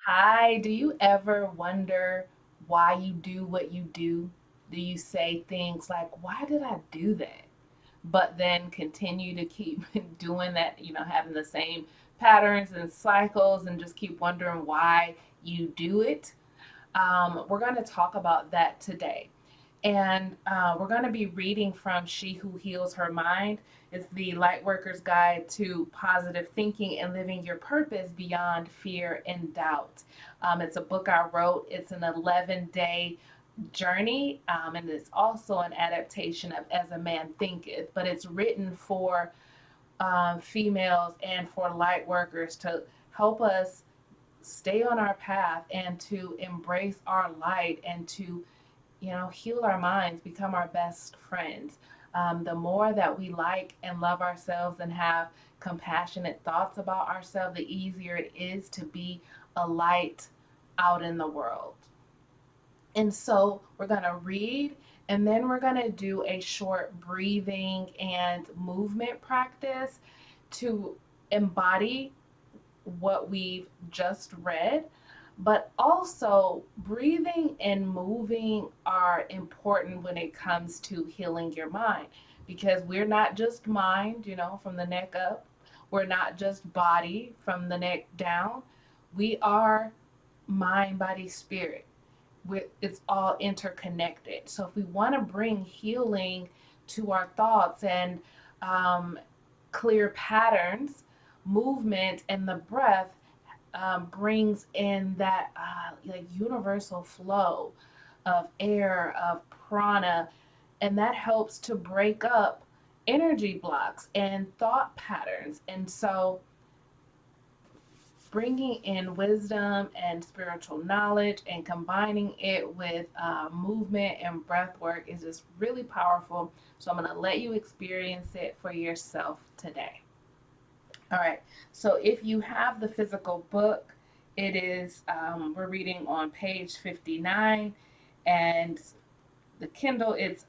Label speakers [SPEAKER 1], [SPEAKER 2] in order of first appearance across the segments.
[SPEAKER 1] Hi, do you ever wonder why you do what you do? Do you say things like, why did I do that? But then continue to keep doing that, having the same patterns and cycles and just keep wondering why you do it? We're going to talk about that today. And we're going to be reading from She Who Heals Her Mind. It's the Lightworker's Guide to Positive Thinking and Living Your Purpose Beyond Fear and Doubt. It's a book I wrote. It's an 11-day journey, and it's also an adaptation of As a Man Thinketh, but it's written for females and for light workers to help us stay on our path and to embrace our light and to heal our minds, become our best friends. The more that we like and love ourselves and have compassionate thoughts about ourselves, the easier it is to be a light out in the world. And so we're going to read and then we're going to do a short breathing and movement practice to embody what we've just read, but also breathing and moving are important when it comes to healing your mind because we're not just mind, from the neck up. We're not just body from the neck down. We are mind, body, spirit. It's all interconnected. So if we want to bring healing to our thoughts and um, clear patterns, movement, and the breath brings in that like universal flow of air, of prana, and that helps to break up energy blocks and thought patterns. And so bringing in wisdom and spiritual knowledge and combining it with movement and breath work is just really powerful. So I'm going to let you experience it for yourself today. All right. So if you have the physical book, it is, we're reading on page 59, and the Kindle, it's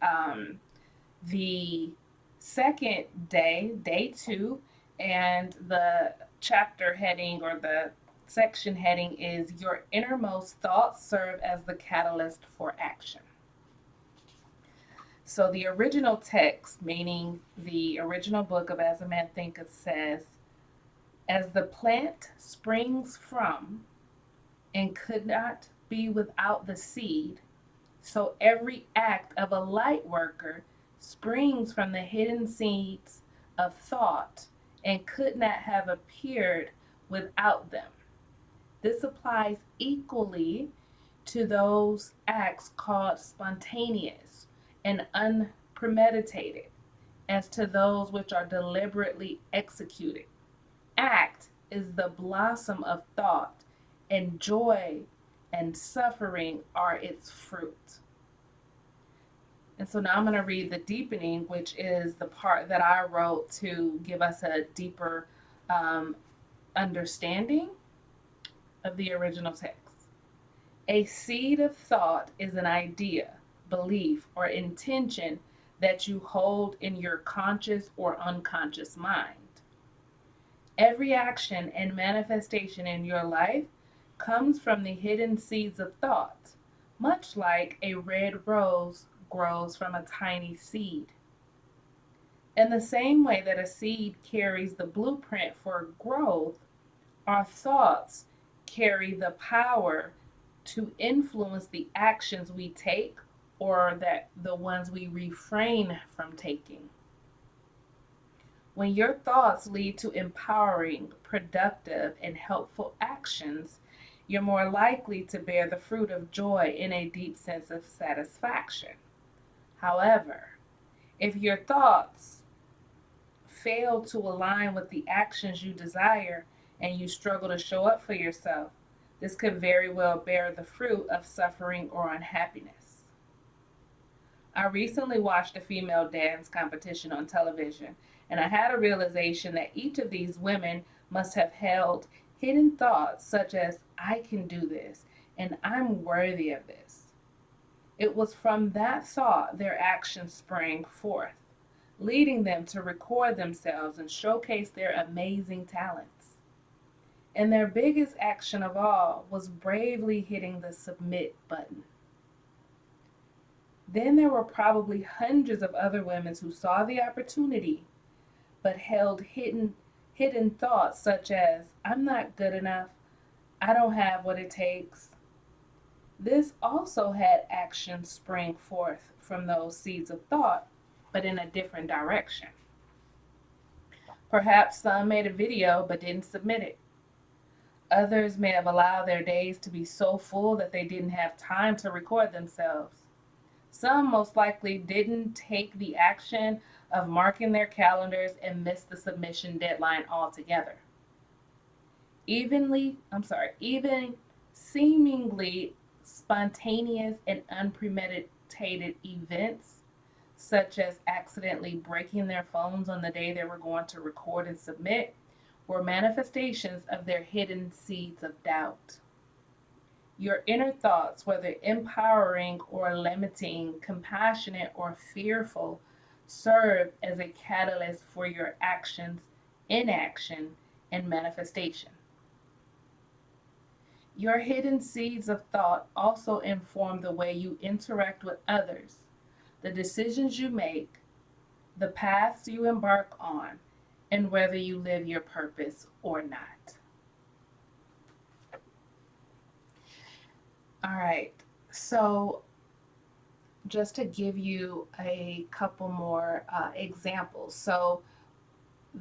[SPEAKER 1] the second day, day two, and the chapter heading or the section heading is Your Innermost Thoughts Serve as the Catalyst for Action. So the original text, meaning the original book of As a Man Thinketh, says, as the plant springs from and could not be without the seed, so every act of a light worker springs from the hidden seeds of thought and could not have appeared without them. This applies equally to those acts called spontaneous and unpremeditated as to those which are deliberately executed. Act is the blossom of thought, and joy and suffering are its fruit. And so now I'm going to read the deepening, which is the part that I wrote to give us a deeper um, understanding of the original text. A seed of thought is an idea, belief, or intention that you hold in your conscious or unconscious mind. Every action and manifestation in your life comes from the hidden seeds of thought, much like a red rose grows from a tiny seed. In the same way that a seed carries the blueprint for growth, our thoughts carry the power to influence the actions we take or that the ones we refrain from taking. When your thoughts lead to empowering, productive, and helpful actions, you're more likely to bear the fruit of joy in a deep sense of satisfaction. However, if your thoughts fail to align with the actions you desire and you struggle to show up for yourself, this could very well bear the fruit of suffering or unhappiness. I recently watched a female dance competition on television, and I had a realization that each of these women must have held hidden thoughts such as, I can do this, and I'm worthy of this. It was from that thought their actions sprang forth, leading them to record themselves and showcase their amazing talents. And their biggest action of all was bravely hitting the submit button. Then there were probably hundreds of other women who saw the opportunity but held hidden thoughts such as, I'm not good enough, I don't have what it takes. This also had action spring forth from those seeds of thought, but in a different direction. Perhaps some made a video but didn't submit it. Others may have allowed their days to be so full that they didn't have time to record themselves. Some most likely didn't take the action of marking their calendars and missed the submission deadline altogether. Even seemingly spontaneous and unpremeditated events, such as accidentally breaking their phones on the day they were going to record and submit, were manifestations of their hidden seeds of doubt. Your inner thoughts, whether empowering or limiting, compassionate or fearful, serve as a catalyst for your actions, inaction, and manifestation. Your hidden seeds of thought also inform the way you interact with others, the decisions you make, the paths you embark on, and whether you live your purpose or not. All right, so just to give you a couple more examples. So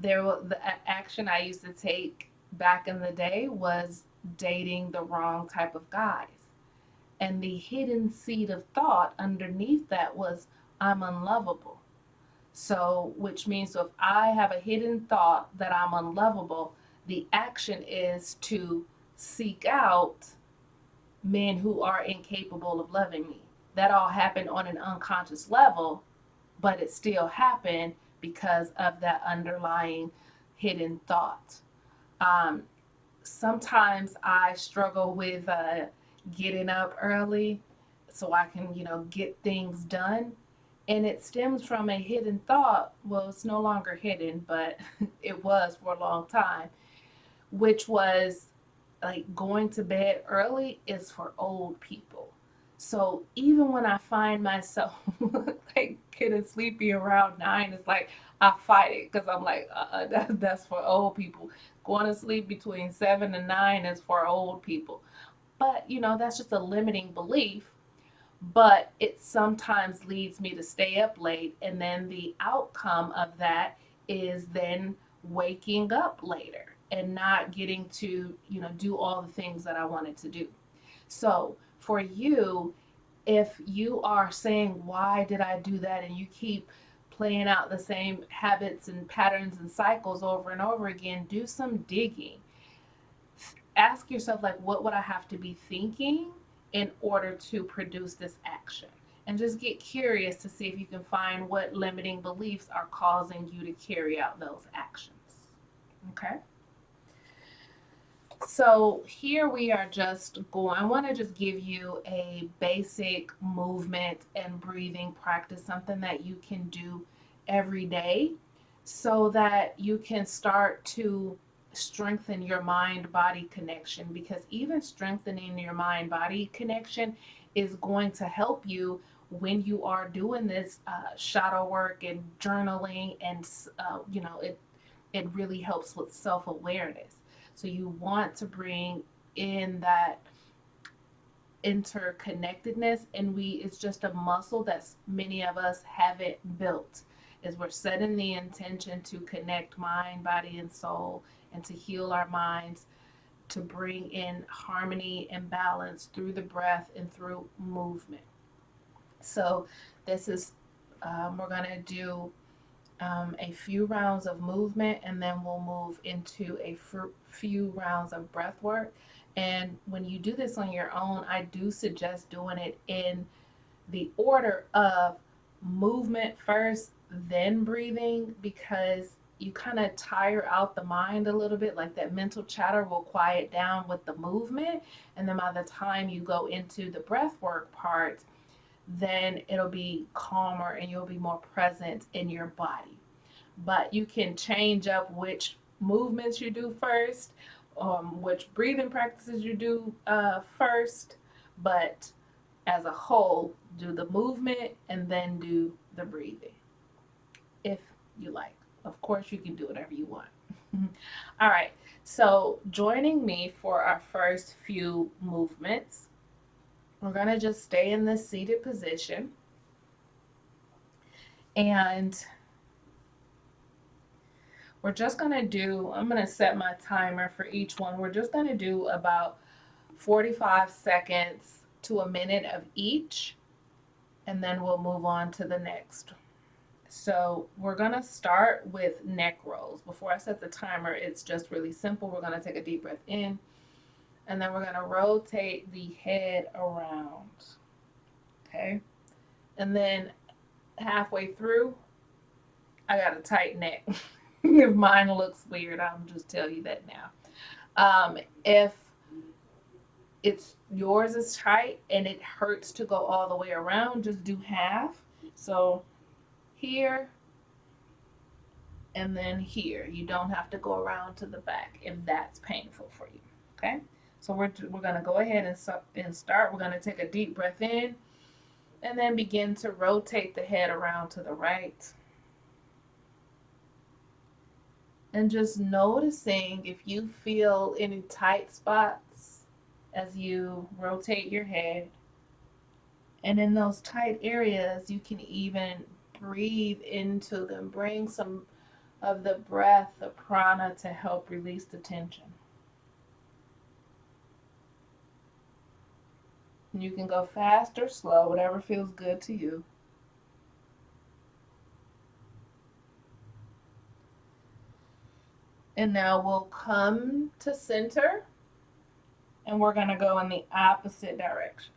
[SPEAKER 1] the action I used to take back in the day was dating the wrong type of guys. And the hidden seed of thought underneath that was, I'm unlovable. So, which means, so if I have a hidden thought that I'm unlovable, the action is to seek out men who are incapable of loving me. That all happened on an unconscious level, but it still happened because of that underlying hidden thought. Um, Sometimes I struggle with getting up early so I can, get things done. And it stems from a hidden thought. Well, it's no longer hidden, but it was for a long time, which was like going to bed early is for old people. So even when I find myself like getting sleepy around 9, it's like I fight it because I'm like, that's for old people. Going to sleep between 7 and 9 is for old people. But that's just a limiting belief. But it sometimes leads me to stay up late, and then the outcome of that is then waking up later and not getting to do all the things that I wanted to do. So for you, if you are saying, why did I do that, and you keep playing out the same habits and patterns and cycles over and over again, do some digging. Ask yourself, like, what would I have to be thinking in order to produce this action? And just get curious to see if you can find what limiting beliefs are causing you to carry out those actions. Okay? So here we are just going, I want to just give you a basic movement and breathing practice, something that you can do every day so that you can start to strengthen your mind body connection, because even strengthening your mind body connection is going to help you when you are doing this shadow work and journaling, and it really helps with self-awareness. So you want to bring in that interconnectedness, and it's just a muscle that many of us haven't built. Is we're setting the intention to connect mind, body, and soul, and to heal our minds, to bring in harmony and balance through the breath and through movement. So this is we're going to do a few rounds of movement, and then we'll move into a few rounds of breath work. And when you do this on your own, I do suggest doing it in the order of movement first, then breathing, because you kind of tire out the mind a little bit. Like that mental chatter will quiet down with the movement, and then by the time you go into the breath work part, then it'll be calmer and you'll be more present in your body. But you can change up which movements you do first, which breathing practices you do first, but as a whole, do the movement and then do the breathing if you like. Of course, you can do whatever you want. All right, so joining me for our first few movements, we're going to just stay in this seated position. And we're just going to do, I'm going to set my timer for each one. We're just going to do about 45 seconds to a minute of each, and then we'll move on to the next. So we're going to start with neck rolls. Before I set the timer, it's just really simple. We're going to take a deep breath in, and then we're going to rotate the head around. Okay? And then halfway through, I got a tight neck. If mine looks weird, I'll just tell you that now. If it's yours is tight and it hurts to go all the way around, just do half. So here and then here. You don't have to go around to the back if that's painful for you. Okay? So we're going to go ahead and start. We're going to take a deep breath in and then begin to rotate the head around to the right. And just noticing if you feel any tight spots as you rotate your head. And in those tight areas, you can even breathe into them. Bring some of the breath, the prana, to help release the tension. And you can go fast or slow, whatever feels good to you. And now we'll come to center, and we're going to go in the opposite direction.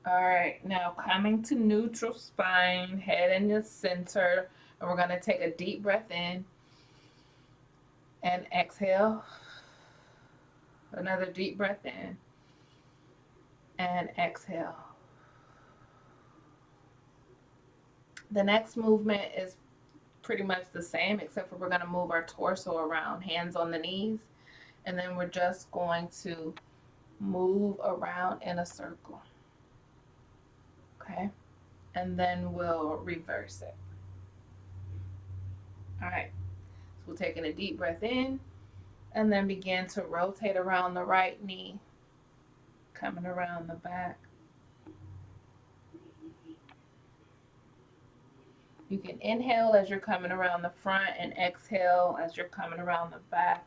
[SPEAKER 1] All right, now coming to neutral spine, head in the center, and we're going to take a deep breath in and exhale. Another deep breath in and exhale. The next movement is pretty much the same, except for we're going to move our torso around, hands on the knees, and then we're just going to move around in a circle. Okay? And then we'll reverse it. All right. So we're taking a deep breath in and then begin to rotate around the right knee, coming around the back. You can inhale as you're coming around the front and exhale as you're coming around the back.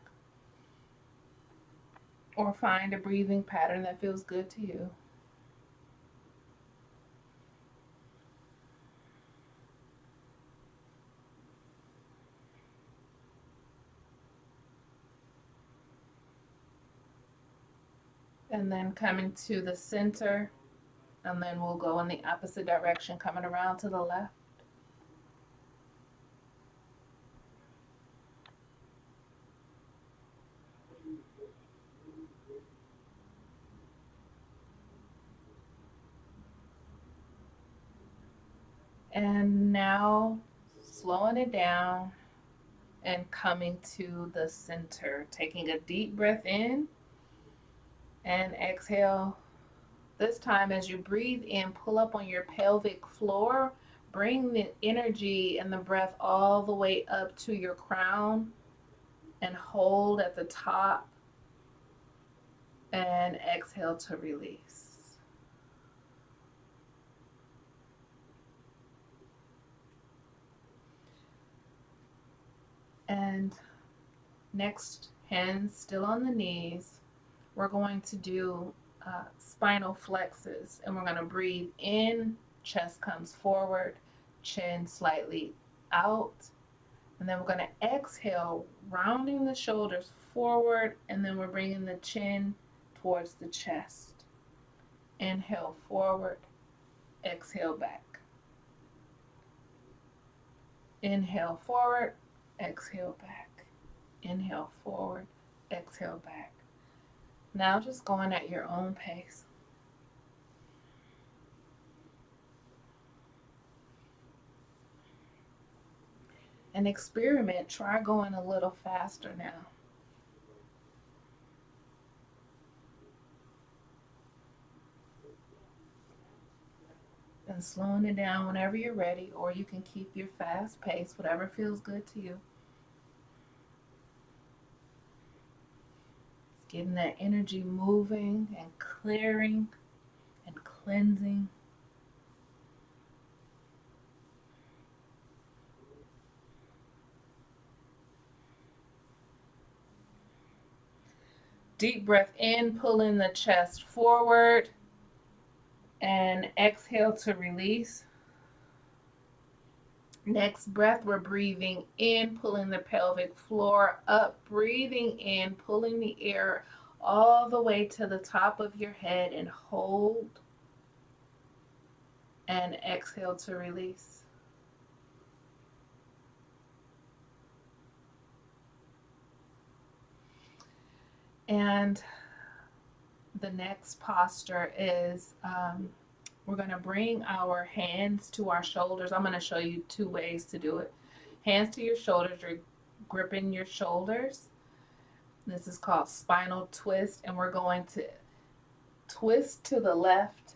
[SPEAKER 1] Or find a breathing pattern that feels good to you. And then coming to the center, and then we'll go in the opposite direction, coming around to the left. And now slowing it down and coming to the center, taking a deep breath in and exhale. This time, as you breathe in, pull up on your pelvic floor. Bring the energy and the breath all the way up to your crown and hold at the top. And exhale to release. And next, hands still on the knees. We're going to do spinal flexes, and we're going to breathe in, chest comes forward, chin slightly out, and then we're going to exhale, rounding the shoulders forward, and then we're bringing the chin towards the chest. Inhale forward, exhale back. Inhale forward, exhale back. Inhale forward, exhale back. Now just going at your own pace. And experiment. Try going a little faster now. And slowing it down whenever you're ready, or you can keep your fast pace, whatever feels good to you. It's getting that energy moving and clearing and cleansing. Deep breath in, pulling the chest forward, and exhale to release. Next breath, we're breathing in, pulling the pelvic floor up, breathing in, pulling the air all the way to the top of your head, and hold, and exhale to release. And the next posture is we're going to bring our hands to our shoulders. I'm going to show you 2 ways to do it. Hands to your shoulders, you're gripping your shoulders. This is called spinal twist, and we're going to twist to the left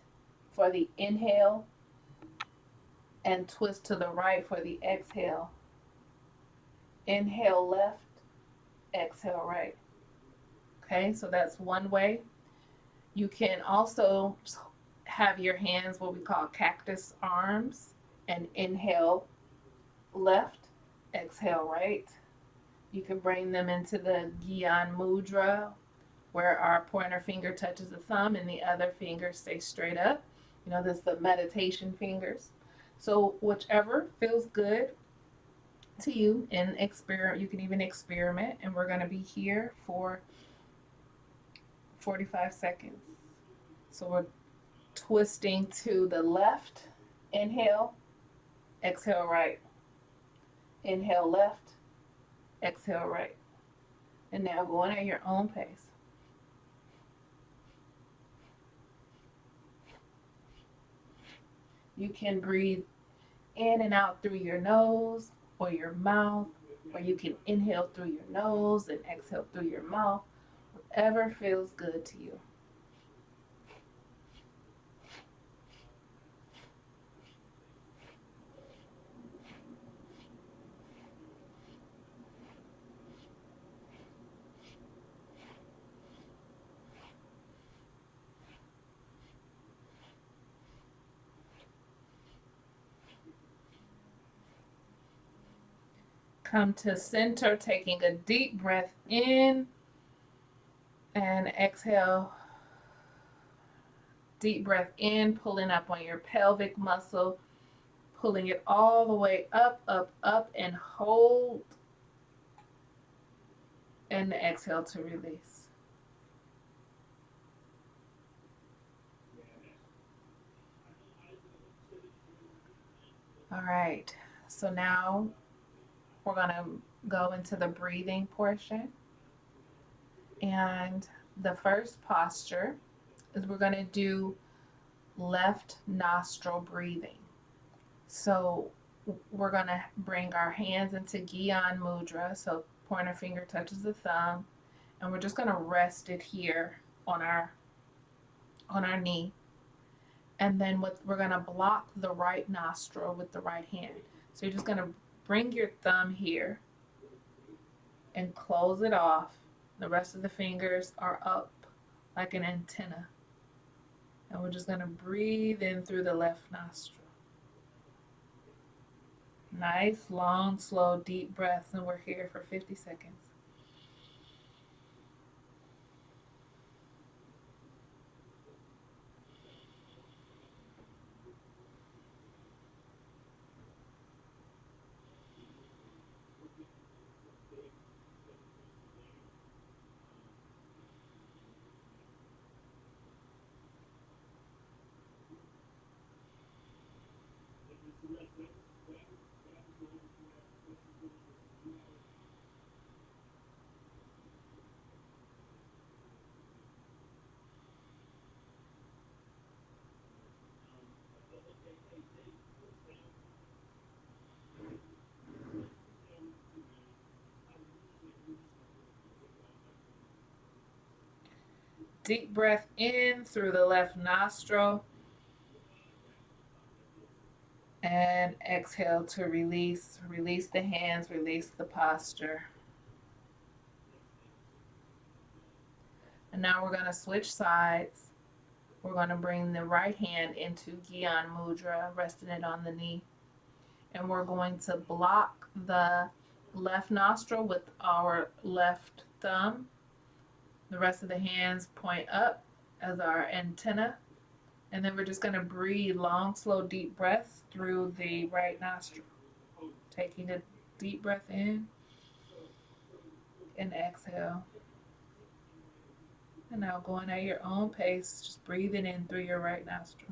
[SPEAKER 1] for the inhale and twist to the right for the exhale. Inhale left, exhale right. Okay, so that's one way. You can also have your hands, what we call cactus arms, and inhale left, exhale right. You can bring them into the Gyan Mudra, where our pointer finger touches the thumb and the other finger stays straight up. You know, this is the meditation fingers. So whichever feels good to you, and experiment. You can even experiment, and we're going to be here for 45 seconds. So we're twisting to the left, inhale, exhale right. Inhale left, exhale right. And now going at your own pace. You can breathe in and out through your nose or your mouth, or you can inhale through your nose and exhale through your mouth, whatever feels good to you. Come to center, taking a deep breath in and exhale. Deep breath in, pulling up on your pelvic muscle, pulling it all the way up, up, up, and hold. And exhale to release. All right, so now we're going to go into the breathing portion. And the first posture is we're going to do left nostril breathing. So we're going to bring our hands into Gyan Mudra. So pointer finger touches the thumb, and we're just going to rest it here on our knee. And then we're going to block the right nostril with the right hand. So you're just going to bring your thumb here and close it off. The rest of the fingers are up like an antenna. And we're just going to breathe in through the left nostril. Nice, long, slow, deep breaths, and we're here for 50 seconds. Deep breath in through the left nostril and exhale to release. Release the hands, release the posture. And now we're going to switch sides. We're going to bring the right hand into Gyan Mudra, resting it on the knee. And we're going to block the left nostril with our left thumb. The rest of the hands point up as our antenna. And then we're just going to breathe long, slow, deep breaths through the right nostril. Taking a deep breath in and exhale. And now going at your own pace, just breathing in through your right nostril.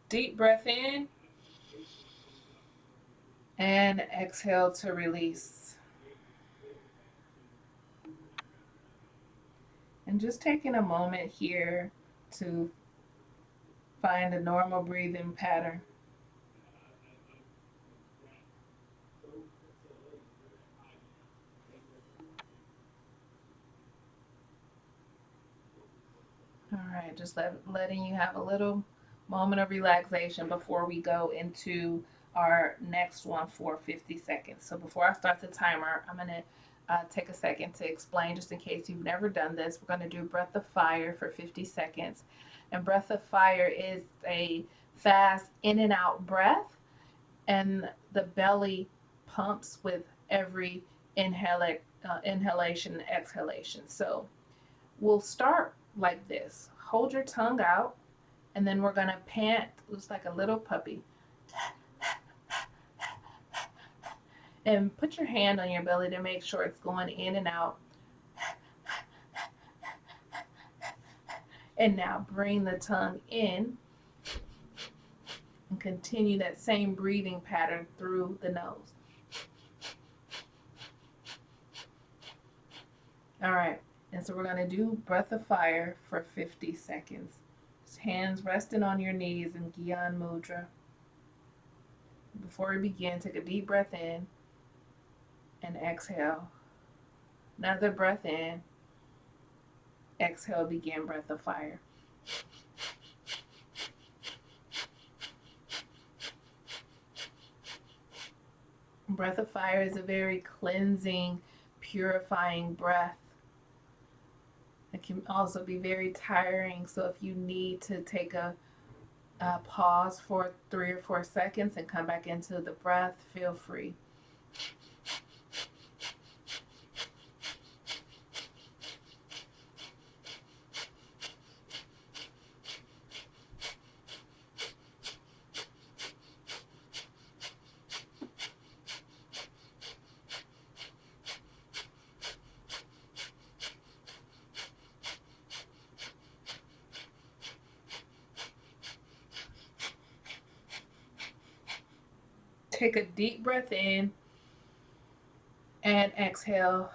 [SPEAKER 1] Deep breath in and exhale to release. And just taking a moment here to find a normal breathing pattern. All right, just letting you have a little moment of relaxation before we go into our next one for 50 seconds. So before I start the timer, I'm going to take a second to explain, just in case you've never done this. We're going to do breath of fire for 50 seconds. And breath of fire is a fast in and out breath, and the belly pumps with every inhalation and exhalation. So we'll start like this. Hold your tongue out, and then we're going to pant just like a little puppy. And put your hand on your belly to make sure it's going in and out. And now bring the tongue in and continue that same breathing pattern through the nose. All right, and so we're going to do breath of fire for 50 seconds. Just hands resting on your knees in Gyan Mudra. Before we begin, take a deep breath in and exhale. Another breath in. Exhale, begin breath of fire. Breath of fire is a very cleansing, purifying breath. It can also be very tiring, so if you need to take a pause for 3 or 4 seconds and come back into the breath, feel free. Take a deep breath in and exhale.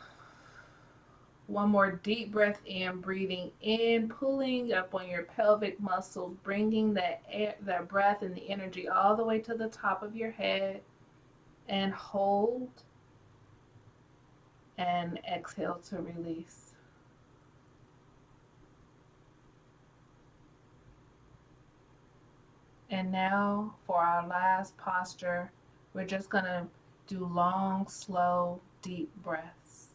[SPEAKER 1] One more deep breath in, breathing in, pulling up on your pelvic muscles, bringing that breath and the energy all the way to the top of your head, and hold and exhale to release. And now for our last posture, we're just going to do long, slow, deep breaths.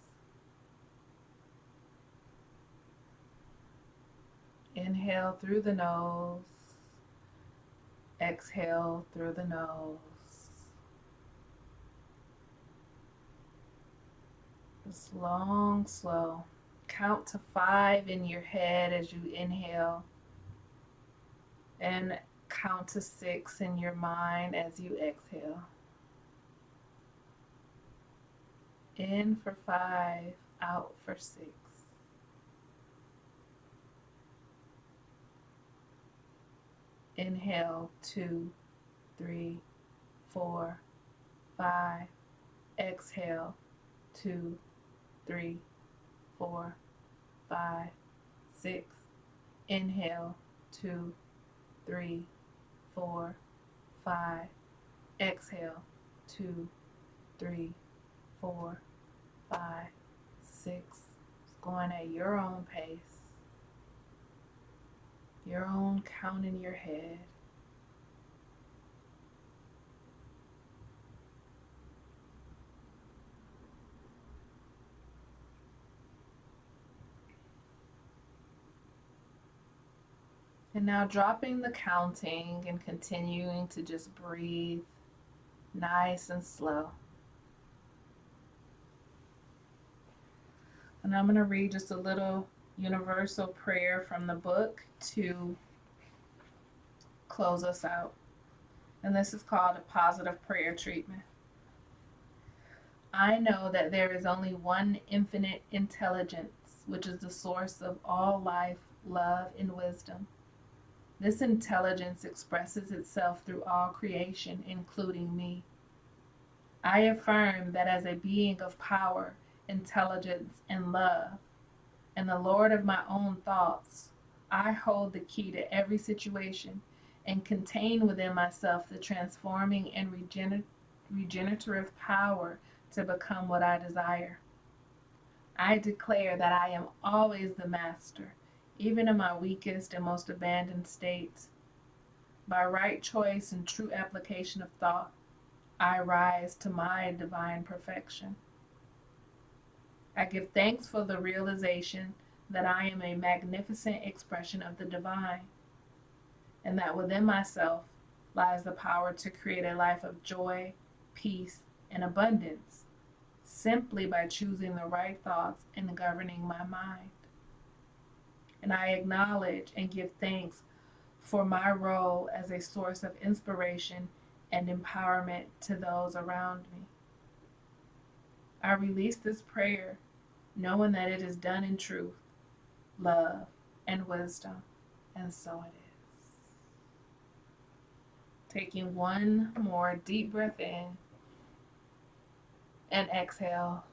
[SPEAKER 1] Inhale through the nose. Exhale through the nose. Just long, slow. Count to 5 in your head as you inhale. And count to 6 in your mind as you exhale. In for 5, out for 6. Inhale, 2, 3, 4, 5. Exhale, 2, 3, 4, 5, 6. Inhale, 2, 3, 4, 5. Exhale, 2, 3, 4, 5, 6. It's going at your own pace, your own count in your head. And now dropping the counting and continuing to just breathe nice and slow. And I'm going to read just a little universal prayer from the book to close us out. And this is called a positive prayer treatment. I know that there is only one infinite intelligence, which is the source of all life, love, and wisdom. This intelligence expresses itself through all creation, including me. I affirm that as a being of power, intelligence, and love, and the Lord of my own thoughts, I hold the key to every situation and contain within myself the transforming and regenerative power to become what I desire. I declare that I am always the master, even in my weakest and most abandoned states. By right choice and true application of thought, I rise to my divine perfection. I give thanks for the realization that I am a magnificent expression of the divine, and that within myself lies the power to create a life of joy, peace, and abundance, simply by choosing the right thoughts and governing my mind. And I acknowledge and give thanks for my role as a source of inspiration and empowerment to those around me. I release this prayer knowing that it is done in truth, love, and wisdom, and so it is. Taking one more deep breath in and exhale.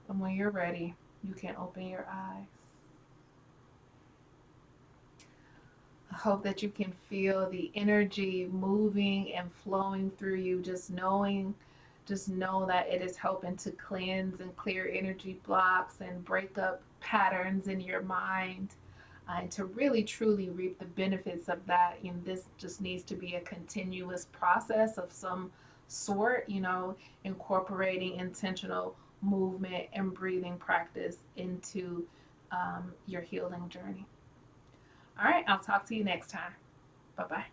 [SPEAKER 1] And when you're ready, you can open your eyes. I hope that you can feel the energy moving and flowing through you, just know that it is helping to cleanse and clear energy blocks and break up patterns in your mind, and to really truly reap the benefits of that. This just needs to be a continuous process of some sort, incorporating intentional movement and breathing practice into your healing journey. All right, I'll talk to you next time. Bye-bye.